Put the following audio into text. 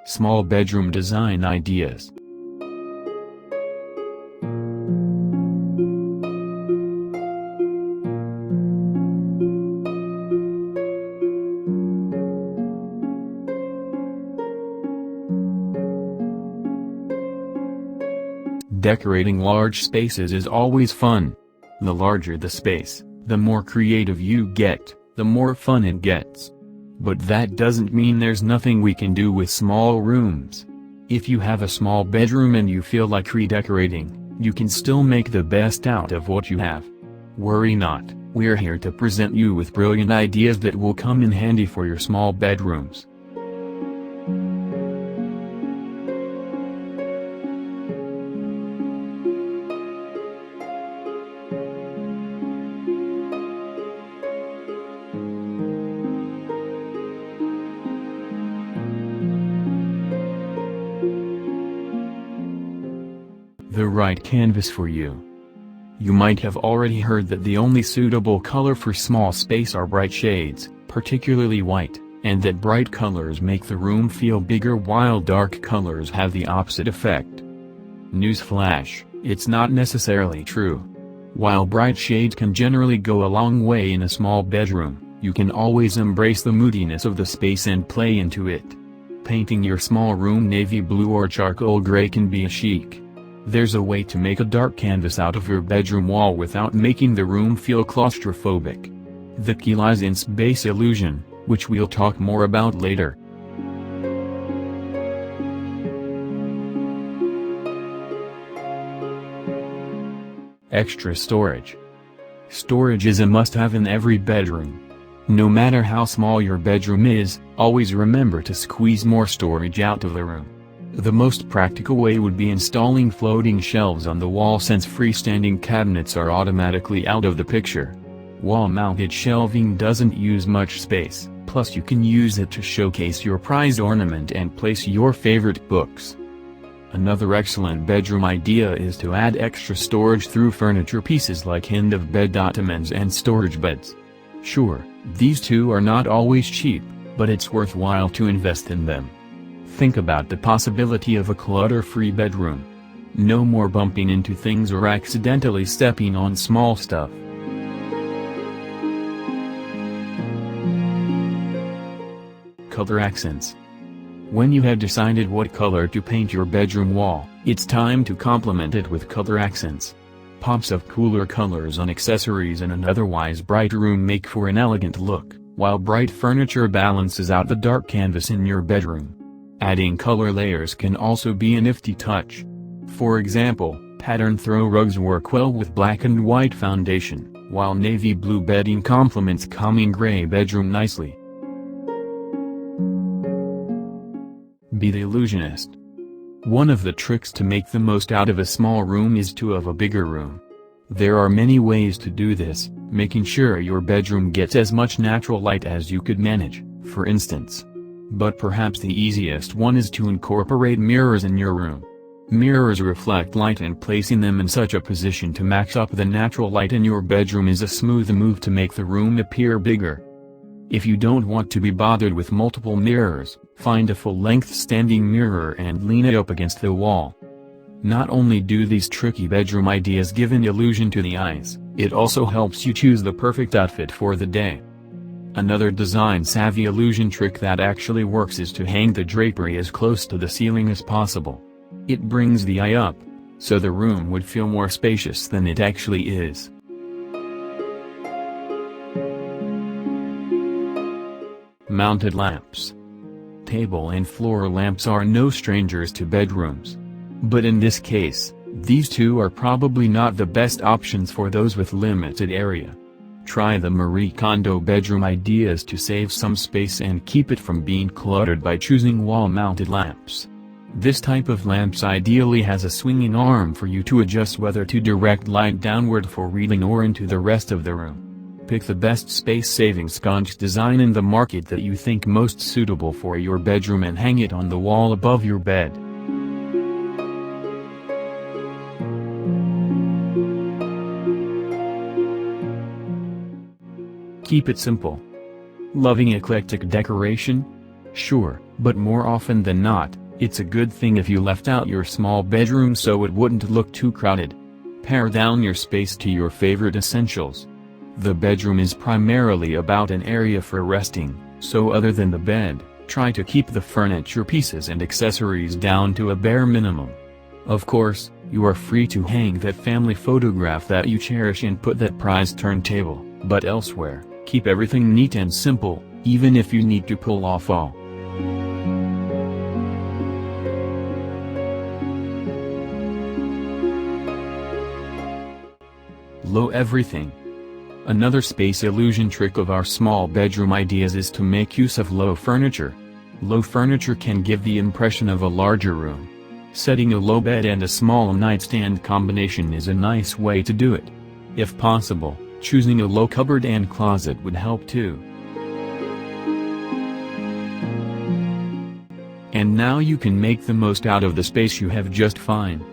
Small bedroom design ideas. Decorating large spaces is always fun. The larger the space, the more creative you get, the more fun it gets. But that doesn't mean there's nothing we can do with small rooms. If you have a small bedroom and you feel like redecorating, you can still make the best out of what you have. Worry not, we're here to present you with brilliant ideas that will come in handy for your small bedrooms. The right canvas for you. You might have already heard that the only suitable color for small space are bright shades, particularly white, and that bright colors make the room feel bigger while dark colors have the opposite effect. Newsflash, it's not necessarily true. While bright shades can generally go a long way in a small bedroom, you can always embrace the moodiness of the space and play into it. Painting your small room navy blue or charcoal gray can be chic. There's a way to make a dark canvas out of your bedroom wall without making the room feel claustrophobic. The key lies in space illusion, which we'll talk more about later. Extra storage. Storage is a must-have in every bedroom. No matter how small your bedroom is, always remember to squeeze more storage out of the room. The most practical way would be installing floating shelves on the wall, since freestanding cabinets are automatically out of the picture. Wall-mounted shelving doesn't use much space, plus you can use it to showcase your prized ornament and place your favorite books. Another excellent bedroom idea is to add extra storage through furniture pieces like end-of-bed ottomans and storage beds. Sure, these two are not always cheap, but it's worthwhile to invest in them. Think about the possibility of a clutter-free bedroom. No more bumping into things or accidentally stepping on small stuff. Color accents. When you have decided what color to paint your bedroom wall, it's time to complement it with color accents. Pops of cooler colors on accessories and an otherwise bright room make for an elegant look, while bright furniture balances out the dark canvas in your bedroom. Adding color layers can also be a nifty touch. For example, pattern throw rugs work well with black and white foundation, while navy blue bedding complements calming gray bedroom nicely. Be the illusionist. One of the tricks to make the most out of a small room is to have a bigger room. There are many ways to do this, making sure your bedroom gets as much natural light as you could manage, for instance. But perhaps the easiest one is to incorporate mirrors in your room. Mirrors reflect light, and placing them in such a position to match up the natural light in your bedroom is a smooth move to make the room appear bigger. If you don't want to be bothered with multiple mirrors, find a full-length standing mirror and lean it up against the wall. Not only do these tricky bedroom ideas give an illusion to the eyes, it also helps you choose the perfect outfit for the day. Another design-savvy illusion trick that actually works is to hang the drapery as close to the ceiling as possible. It brings the eye up, so the room would feel more spacious than it actually is. Mounted lamps. Table and floor lamps are no strangers to bedrooms. But in this case, these two are probably not the best options for those with limited area. Try the Marie Kondo bedroom ideas to save some space and keep it from being cluttered by choosing wall-mounted lamps. This type of lamps ideally has a swinging arm for you to adjust whether to direct light downward for reading or into the rest of the room. Pick the best space-saving sconce design in the market that you think most suitable for your bedroom and hang it on the wall above your bed. Keep it simple. Loving eclectic decoration? Sure, but more often than not, it's a good thing if you left out your small bedroom so it wouldn't look too crowded. Pare down your space to your favorite essentials. The bedroom is primarily about an area for resting, so other than the bed, try to keep the furniture pieces and accessories down to a bare minimum. Of course, you are free to hang that family photograph that you cherish and put that prized turntable, but elsewhere, keep everything neat and simple, even if you need to pull off all. Low everything. Another space illusion trick of our small bedroom ideas is to make use of low furniture. Low furniture can give the impression of a larger room. Setting a low bed and a small nightstand combination is a nice way to do it. If possible, choosing a low cupboard and closet would help too. And now you can make the most out of the space you have just fine.